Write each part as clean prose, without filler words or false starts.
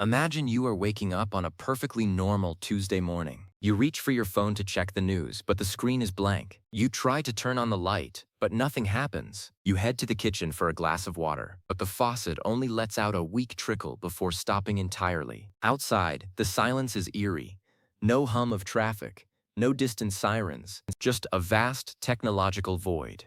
Imagine you are waking up on a perfectly normal Tuesday morning. You reach for your phone to check the news, but the screen is blank. You try to turn on the light, but nothing happens. You head to the kitchen for a glass of water, but the faucet only lets out a weak trickle before stopping entirely. Outside, the silence is eerie. No hum of traffic, no distant sirens, just a vast technological void.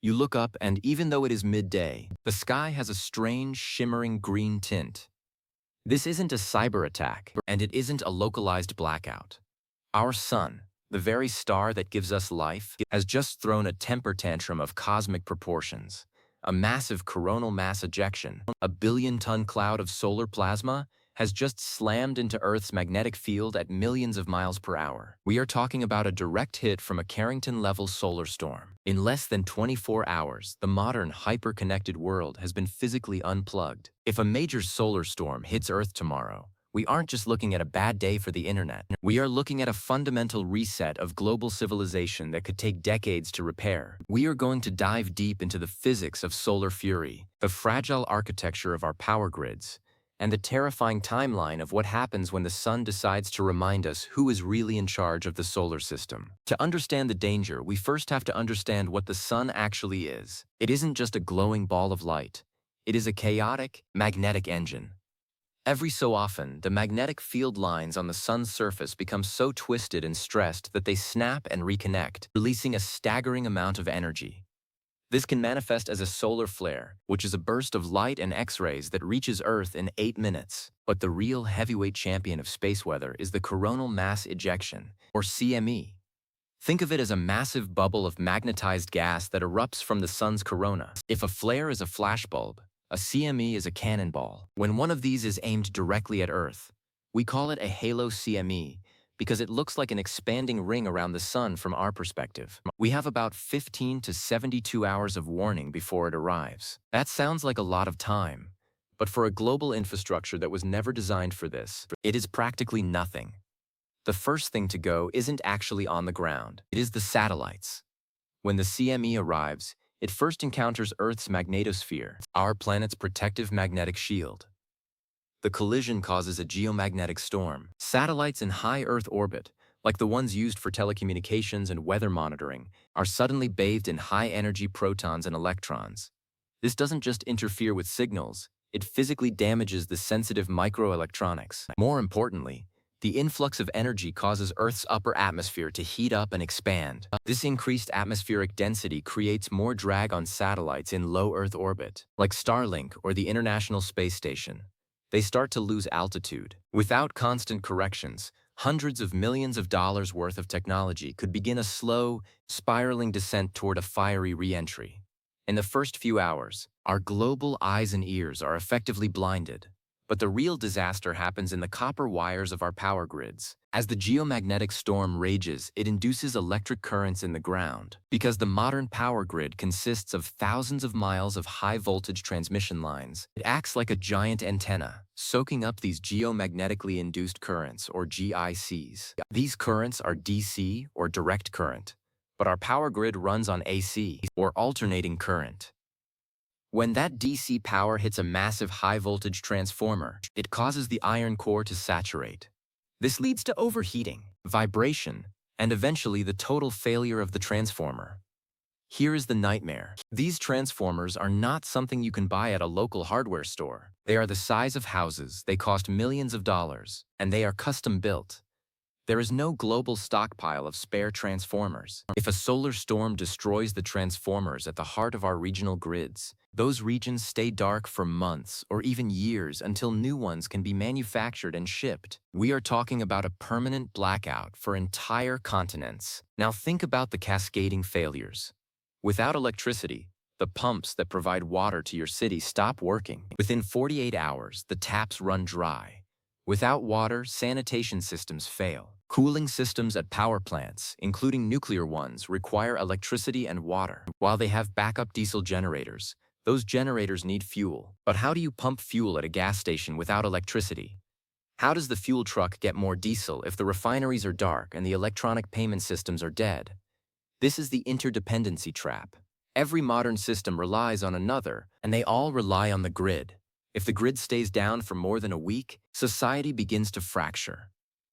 You look up and even though it is midday, the sky has a strange shimmering green tint. This isn't a cyber attack, and it isn't a localized blackout. Our sun, the very star that gives us life, has just thrown a temper tantrum of cosmic proportions. A massive coronal mass ejection, a billion-ton cloud of solar plasma, has just slammed into Earth's magnetic field at millions of miles per hour. We are talking about a direct hit from a Carrington-level solar storm. In less than 24 hours, the modern hyper-connected world has been physically unplugged. If a major solar storm hits Earth tomorrow, we aren't just looking at a bad day for the internet. We are looking at a fundamental reset of global civilization that could take decades to repair. We are going to dive deep into the physics of solar fury, the fragile architecture of our power grids, and the terrifying timeline of what happens when the sun decides to remind us who is really in charge of the solar system. To understand the danger, we first have to understand what the sun actually is. It isn't just a glowing ball of light. It is a chaotic, magnetic engine. Every so often, the magnetic field lines on the sun's surface become so twisted and stressed that they snap and reconnect, releasing a staggering amount of energy. This can manifest as a solar flare, which is a burst of light and X-rays that reaches Earth in 8 minutes. But the real heavyweight champion of space weather is the coronal mass ejection, or CME. Think of it as a massive bubble of magnetized gas that erupts from the sun's corona. If a flare is a flashbulb, a CME is a cannonball. When one of these is aimed directly at Earth, we call it a halo CME, because it looks like an expanding ring around the sun from our perspective. We have about 15 to 72 hours of warning before it arrives. That sounds like a lot of time, but for a global infrastructure that was never designed for this, it is practically nothing. The first thing to go isn't actually on the ground. It is the satellites. When the CME arrives, it first encounters Earth's magnetosphere, our planet's protective magnetic shield. The collision causes a geomagnetic storm. Satellites in high Earth orbit, like the ones used for telecommunications and weather monitoring, are suddenly bathed in high-energy protons and electrons. This doesn't just interfere with signals, it physically damages the sensitive microelectronics. More importantly, the influx of energy causes Earth's upper atmosphere to heat up and expand. This increased atmospheric density creates more drag on satellites in low Earth orbit, like Starlink or the International Space Station. They start to lose altitude. Without constant corrections, hundreds of millions of dollars worth of technology could begin a slow, spiraling descent toward a fiery re-entry. In the first few hours, our global eyes and ears are effectively blinded. But the real disaster happens in the copper wires of our power grids. As the geomagnetic storm rages, it induces electric currents in the ground. Because the modern power grid consists of thousands of miles of high-voltage transmission lines, it acts like a giant antenna, soaking up these geomagnetically induced currents, or GICs. These currents are DC, or direct current, but our power grid runs on AC, or alternating current. When that DC power hits a massive high-voltage transformer, it causes the iron core to saturate. This leads to overheating, vibration, and eventually the total failure of the transformer. Here is the nightmare. These transformers are not something you can buy at a local hardware store. They are the size of houses, they cost millions of dollars, and they are custom-built. There is no global stockpile of spare transformers. If a solar storm destroys the transformers at the heart of our regional grids, those regions stay dark for months or even years until new ones can be manufactured and shipped. We are talking about a permanent blackout for entire continents. Now think about the cascading failures. Without electricity, the pumps that provide water to your city stop working. Within 48 hours, the taps run dry. Without water, sanitation systems fail. Cooling systems at power plants, including nuclear ones, require electricity and water. While they have backup diesel generators, those generators need fuel. But how do you pump fuel at a gas station without electricity? How does the fuel truck get more diesel if the refineries are dark and the electronic payment systems are dead? This is the interdependency trap. Every modern system relies on another, and they all rely on the grid. If the grid stays down for more than a week, society begins to fracture.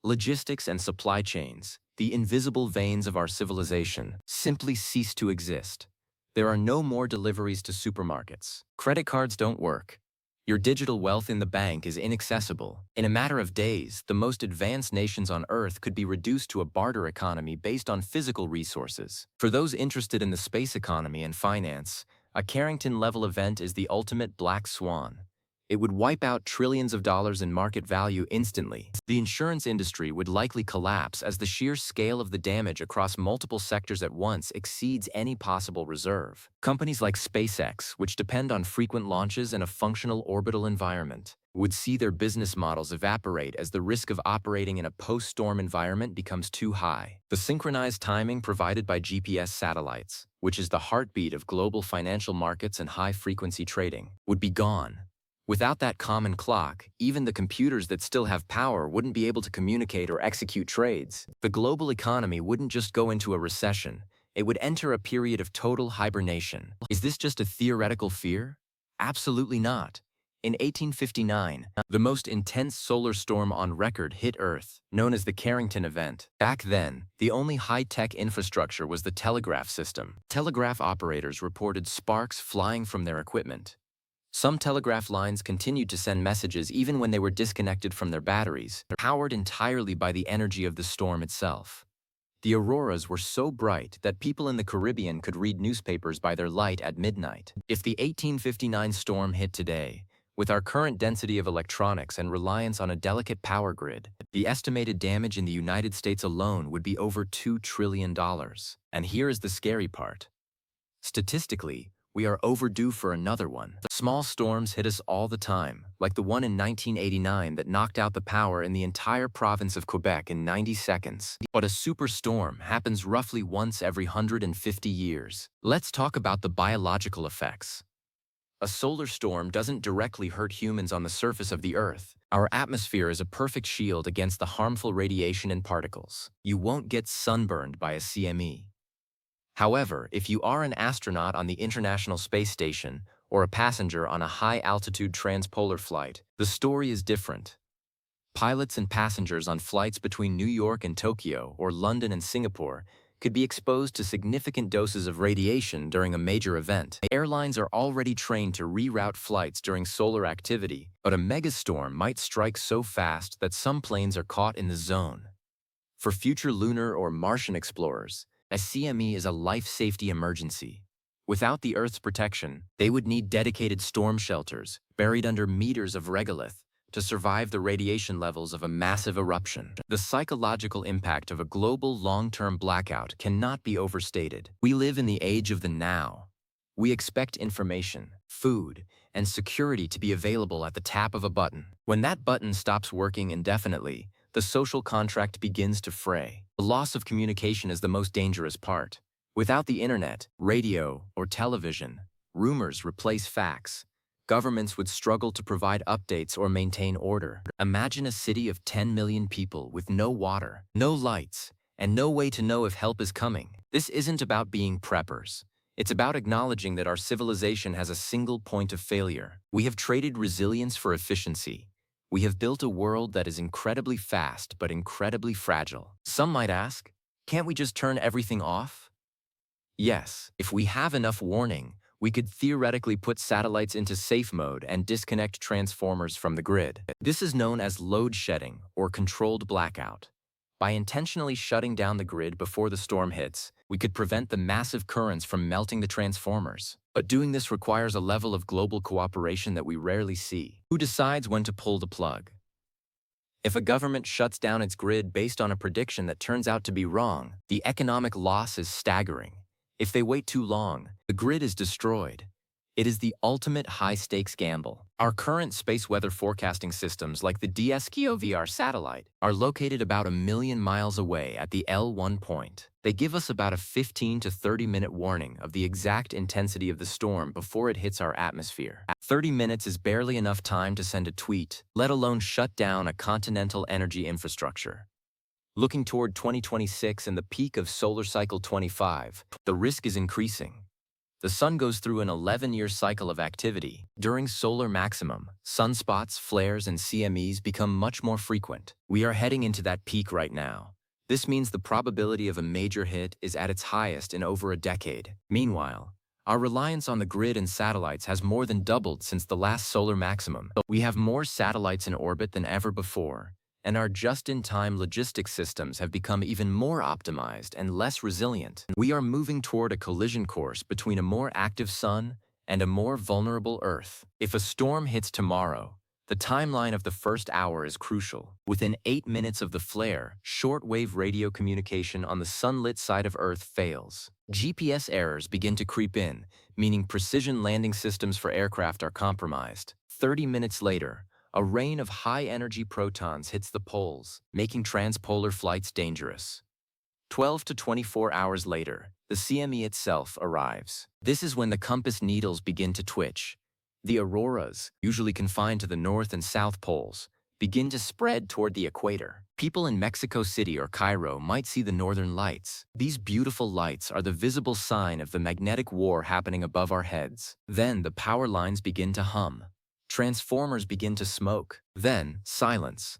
Logistics and supply chains, the invisible veins of our civilization, simply cease to exist. There are no more deliveries to supermarkets. Credit cards don't work. Your digital wealth in the bank is inaccessible. In a matter of days, the most advanced nations on Earth could be reduced to a barter economy based on physical resources. For those interested in the space economy and finance, a Carrington-level event is the ultimate black swan. It would wipe out trillions of dollars in market value instantly. The insurance industry would likely collapse as the sheer scale of the damage across multiple sectors at once exceeds any possible reserve. Companies like SpaceX, which depend on frequent launches and a functional orbital environment, would see their business models evaporate as the risk of operating in a post-storm environment becomes too high. The synchronized timing provided by GPS satellites, which is the heartbeat of global financial markets and high-frequency trading, would be gone. Without that common clock, even the computers that still have power wouldn't be able to communicate or execute trades. The global economy wouldn't just go into a recession, it would enter a period of total hibernation. Is this just a theoretical fear? Absolutely not. In 1859, the most intense solar storm on record hit Earth, known as the Carrington event. Back then, the only high-tech infrastructure was the telegraph system. Telegraph operators reported sparks flying from their equipment. Some telegraph lines continued to send messages even when they were disconnected from their batteries, powered entirely by the energy of the storm itself. The auroras were so bright that people in the Caribbean could read newspapers by their light at midnight. If the 1859 storm hit today, with our current density of electronics and reliance on a delicate power grid, the estimated damage in the United States alone would be over $2 trillion. And here is the scary part. Statistically, we are overdue for another one. Small storms hit us all the time, like the one in 1989 that knocked out the power in the entire province of Quebec in 90 seconds. But a superstorm happens roughly once every 150 years. Let's talk about the biological effects. A solar storm doesn't directly hurt humans on the surface of the Earth. Our atmosphere is a perfect shield against the harmful radiation and particles. You won't get sunburned by a CME. However, if you are an astronaut on the International Space Station or a passenger on a high-altitude transpolar flight, the story is different. Pilots and passengers on flights between New York and Tokyo or London and Singapore could be exposed to significant doses of radiation during a major event. Airlines are already trained to reroute flights during solar activity, but a megastorm might strike so fast that some planes are caught in the zone. For future lunar or Martian explorers, a CME is a life safety emergency. Without the Earth's protection, they would need dedicated storm shelters, buried under meters of regolith, to survive the radiation levels of a massive eruption. The psychological impact of a global long-term blackout cannot be overstated. We live in the age of the now. We expect information, food, and security to be available at the tap of a button. When that button stops working indefinitely, the social contract begins to fray. The loss of communication is the most dangerous part. Without the internet, radio, or television, rumors replace facts. Governments would struggle to provide updates or maintain order. Imagine a city of 10 million people with no water, no lights, and no way to know if help is coming. This isn't about being preppers. It's about acknowledging that our civilization has a single point of failure. We have traded resilience for efficiency. We have built a world that is incredibly fast but incredibly fragile. Some might ask, can't we just turn everything off? Yes, if we have enough warning, we could theoretically put satellites into safe mode and disconnect transformers from the grid. This is known as load shedding or controlled blackout. By intentionally shutting down the grid before the storm hits, we could prevent the massive currents from melting the transformers. But doing this requires a level of global cooperation that we rarely see. Who decides when to pull the plug? If a government shuts down its grid based on a prediction that turns out to be wrong, the economic loss is staggering. If they wait too long, the grid is destroyed. It is the ultimate high-stakes gamble. Our current space weather forecasting systems, like the DSKOVR satellite, are located about 1 million miles away at the L1 point. They give us about a 15 to 30-minute warning of the exact intensity of the storm before it hits our atmosphere. 30 minutes is barely enough time to send a tweet, let alone shut down a continental energy infrastructure. Looking toward 2026 and the peak of solar cycle 25, the risk is increasing. The sun goes through an 11-year cycle of activity. During solar maximum, sunspots, flares, and CMEs become much more frequent. We are heading into that peak right now. This means the probability of a major hit is at its highest in over a decade. Meanwhile, our reliance on the grid and satellites has more than doubled since the last solar maximum. We have more satellites in orbit than ever before, and our just-in-time logistics systems have become even more optimized and less resilient. We are moving toward a collision course between a more active sun and a more vulnerable Earth. If a storm hits tomorrow, the timeline of the first hour is crucial. Within 8 minutes of the flare, short-wave radio communication on the sunlit side of Earth fails. GPS errors begin to creep in, meaning precision landing systems for aircraft are compromised. 30 minutes later, a rain of high-energy protons hits the poles, making transpolar flights dangerous. 12 to 24 hours later, the CME itself arrives. This is when the compass needles begin to twitch. The auroras, usually confined to the north and south poles, begin to spread toward the equator. People in Mexico City or Cairo might see the northern lights. These beautiful lights are the visible sign of the magnetic war happening above our heads. Then the power lines begin to hum. Transformers begin to smoke. Then, silence.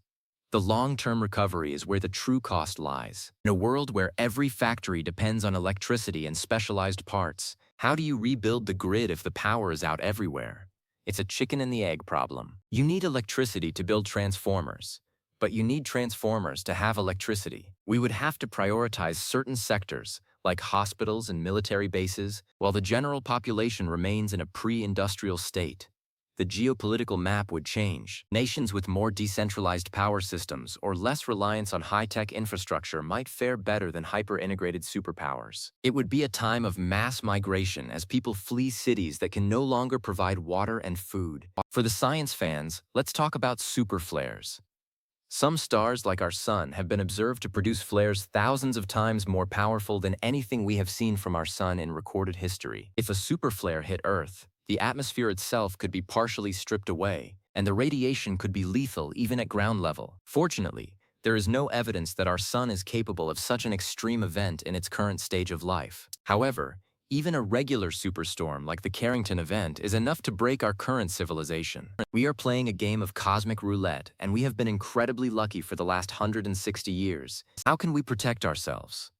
The long-term recovery is where the true cost lies. In a world where every factory depends on electricity and specialized parts, how do you rebuild the grid if the power is out everywhere? It's a chicken and the egg problem. You need electricity to build transformers, but you need transformers to have electricity. We would have to prioritize certain sectors, like hospitals and military bases, while the general population remains in a pre-industrial state. The geopolitical map would change. Nations with more decentralized power systems or less reliance on high-tech infrastructure might fare better than hyper-integrated superpowers. It would be a time of mass migration as people flee cities that can no longer provide water and food. For the science fans, let's talk about superflares. Some stars, like our sun, have been observed to produce flares thousands of times more powerful than anything we have seen from our sun in recorded history. If a superflare hit Earth, the atmosphere itself could be partially stripped away, and the radiation could be lethal even at ground level. Fortunately, there is no evidence that our sun is capable of such an extreme event in its current stage of life. However, even a regular superstorm like the Carrington event is enough to break our current civilization. We are playing a game of cosmic roulette, and we have been incredibly lucky for the last 160 years. How can we protect ourselves?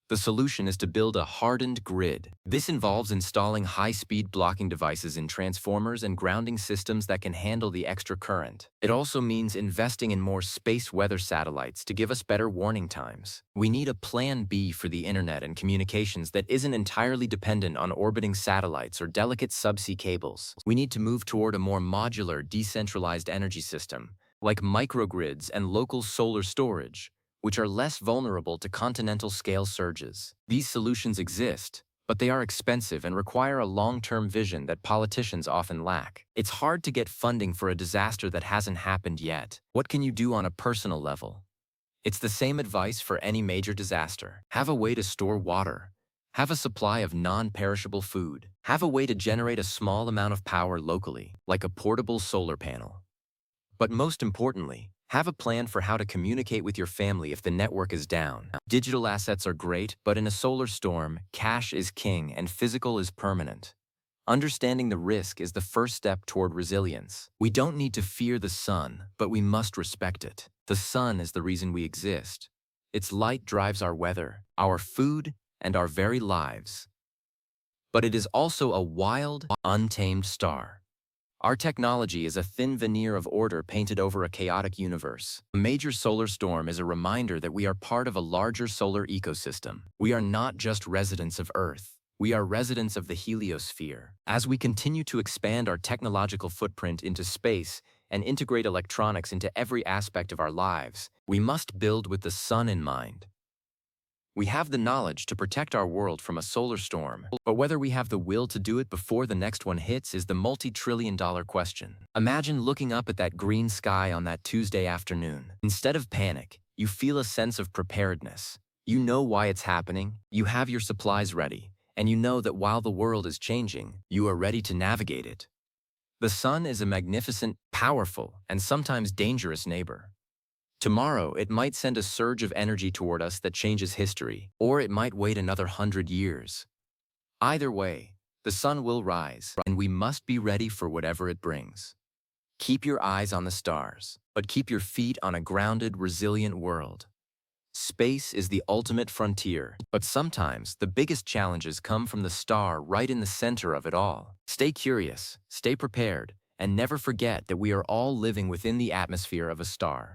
The solution is to build a hardened grid. This involves installing high-speed blocking devices in transformers and grounding systems that can handle the extra current. It also means investing in more space weather satellites to give us better warning times. We need a plan B for the internet and communications that isn't entirely dependent on orbiting satellites or delicate subsea cables. We need to move toward a more modular, decentralized energy system, like microgrids and local solar storage, which are less vulnerable to continental-scale surges. These solutions exist, but they are expensive and require a long-term vision that politicians often lack. It's hard to get funding for a disaster that hasn't happened yet. What can you do on a personal level? It's the same advice for any major disaster. Have a way to store water. Have a supply of non-perishable food. Have a way to generate a small amount of power locally, like a portable solar panel. But most importantly, have a plan for how to communicate with your family if the network is down. Digital assets are great, but in a solar storm, cash is king and physical is permanent. Understanding the risk is the first step toward resilience. We don't need to fear the sun, but we must respect it. The sun is the reason we exist. Its light drives our weather, our food, and our very lives. But it is also a wild, untamed star. Our technology is a thin veneer of order painted over a chaotic universe. A major solar storm is a reminder that we are part of a larger solar ecosystem. We are not just residents of Earth. We are residents of the heliosphere. As we continue to expand our technological footprint into space and integrate electronics into every aspect of our lives, we must build with the sun in mind. We have the knowledge to protect our world from a solar storm, but whether we have the will to do it before the next one hits is the multi-trillion-dollar question. Imagine looking up at that green sky on that Tuesday afternoon. Instead of panic, you feel a sense of preparedness. You know why it's happening, you have your supplies ready, and you know that while the world is changing, you are ready to navigate it. The sun is a magnificent, powerful, and sometimes dangerous neighbor. Tomorrow, it might send a surge of energy toward us that changes history, or it might wait another 100 years. Either way, The sun will rise, and we must be ready for whatever it brings. Keep your eyes on the stars, but keep your feet on a grounded, resilient world. Space is the ultimate frontier, but sometimes the biggest challenges come from the star right in the center of it all. Stay curious, stay prepared, and never forget that we are all living within the atmosphere of a star.